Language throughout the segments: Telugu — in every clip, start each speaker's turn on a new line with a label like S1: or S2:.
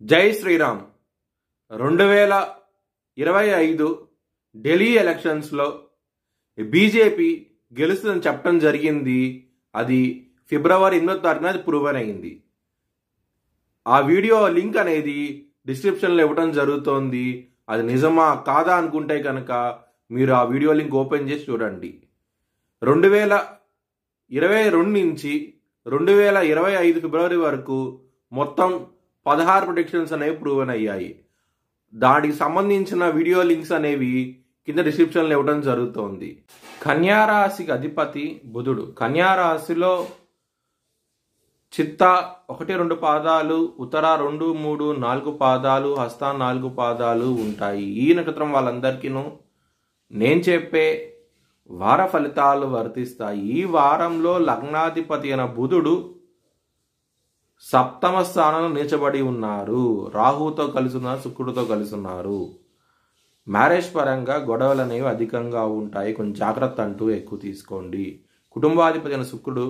S1: జై శ్రీరామ్. 2025 ఢిల్లీ ఎలక్షన్స్లో బీజేపీ గెలుస్తుందని చెప్పడం జరిగింది. అది ఫిబ్రవరి 8వ తారీఖున అది ప్రూవన్ అయింది. ఆ వీడియో లింక్ అనేది డిస్క్రిప్షన్లో ఇవ్వడం జరుగుతోంది. అది నిజమా కాదా అనుకుంటే కనుక మీరు ఆ వీడియో లింక్ ఓపెన్ చేసి చూడండి. 2022 నుంచి 2025 ఫిబ్రవరి వరకు మొత్తం 16 ప్రొడిక్షన్స్ అనేవి ప్రూవన్ అయ్యాయి. దానికి సంబంధించిన వీడియో లింక్స్ అనేవి కింద డిస్క్రిప్షన్లో ఇవ్వడం జరుగుతోంది. కన్యారాశికి అధిపతి బుధుడు. కన్యారాశిలో చిత్త 1-2 పాదాలు, ఉత్తర 2, 3, 4 పాదాలు, హస్త 4 పాదాలు ఉంటాయి. ఈ నక్షత్రం వాళ్ళందరికీను నేను చెప్పే వార ఫలితాలు వర్తిస్తాయి. ఈ వారంలో లగ్నాధిపతి అయిన బుధుడు సప్తమ స్థానంలో నిలిచబడి ఉన్నారు. రాహుతో కలిసి ఉన్నారు, శుక్రుడితో కలిసి ఉన్నారు. మ్యారేజ్ పరంగా గొడవలు అనేవి అధికంగా ఉంటాయి. కొంచెం జాగ్రత్త అంటూ ఎక్కువ తీసుకోండి. కుటుంబాధిపతి అయిన శుక్రుడు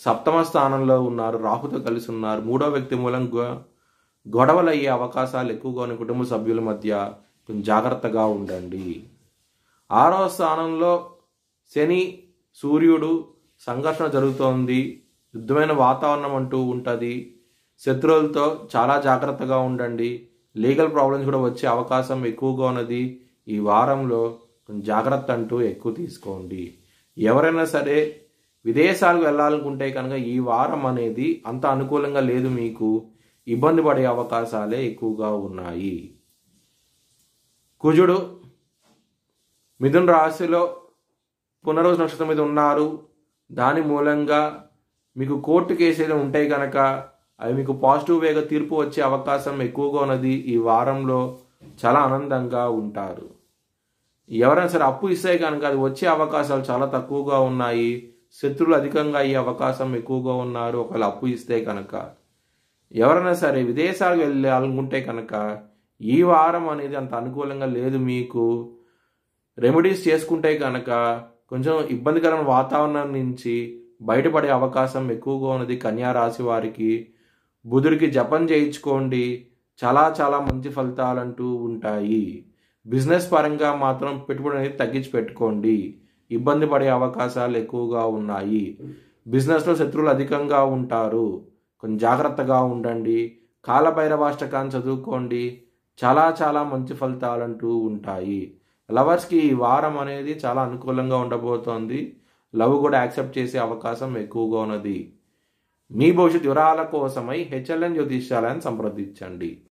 S1: సప్తమ స్థానంలో ఉన్నారు, రాహుతో కలిసి ఉన్నారు. మూడో వ్యక్తి మూలంగా గొడవలు అయ్యే అవకాశాలు ఎక్కువగా ఉన్న కుటుంబ సభ్యుల మధ్య కొంచెం జాగ్రత్తగా ఉండండి. 6వ స్థానంలో శని, సూర్యుడు సంఘర్షణ జరుగుతోంది. యుద్ధమైన వాతావరణం అంటూ ఉంటుంది. శత్రువులతో చాలా జాగ్రత్తగా ఉండండి. లీగల్ ప్రాబ్లమ్స్ కూడా వచ్చే అవకాశం ఎక్కువగా ఉన్నది. ఈ వారంలో కొంచెం జాగ్రత్త అంటూ ఎక్కువ తీసుకోండి. ఎవరైనా సరే విదేశాలకు వెళ్ళాలనుకుంటే కనుక ఈ వారం అనేది అంత అనుకూలంగా లేదు. మీకు ఇబ్బంది పడే అవకాశాలే ఎక్కువగా ఉన్నాయి. కుజుడు మిథున రాశిలో పునర్వసు నక్షత్రం మీద ఉన్నారు. దాని మూలంగా మీకు కోర్టు కేసులు ఉంటాయి కనుక అవి మీకు పాజిటివ్ వేగా తీర్పు వచ్చే అవకాశం ఎక్కువగా ఉన్నది. ఈ వారంలో చాలా ఆనందంగా ఉంటారు. ఎవరైనా సరే అప్పు ఇస్తే కనుక అది వచ్చే అవకాశాలు చాలా తక్కువగా ఉన్నాయి. శత్రువులు అధికంగా అయ్యే అవకాశం ఎక్కువగా ఉన్నారు ఒకవేళ అప్పు ఇస్తే కనుక. ఎవరైనా సరే విదేశాలకు వెళ్ళాలనుకుంటే కనుక ఈ వారం అనేది అంత అనుకూలంగా లేదు. మీకు రెమెడీస్ చేసుకుంటే కనుక కొంచెం ఇబ్బందికరమైన వాతావరణం నుంచి బయటపడే అవకాశం ఎక్కువగా ఉన్నది. కన్యా రాశి వారికి బుధుడికి జపం చేయించుకోండి. చాలా చాలా మంచి ఫలితాలంటూ ఉంటాయి. బిజినెస్ పరంగా మాత్రం పెట్టుబడి అనేది తగ్గించి పెట్టుకోండి. ఇబ్బంది పడే అవకాశాలు ఎక్కువగా ఉన్నాయి. బిజినెస్లో శత్రువులు అధికంగా ఉంటారు. కొంచెం జాగ్రత్తగా ఉండండి. కాలభైరవాష్టకాన్ని చదువుకోండి. చాలా చాలా మంచి ఫలితాలంటూ ఉంటాయి. లవర్స్కి ఈ వారం అనేది చాలా అనుకూలంగా ఉండబోతోంది. లవ్ కూడా యాక్సెప్ట్ చేసే అవకాశం ఎక్కువగా ఉన్నది. మీ భవిష్యత్ వివరాల కోసమై HLN జ్యోతిష్యాలను సంప్రదించండి.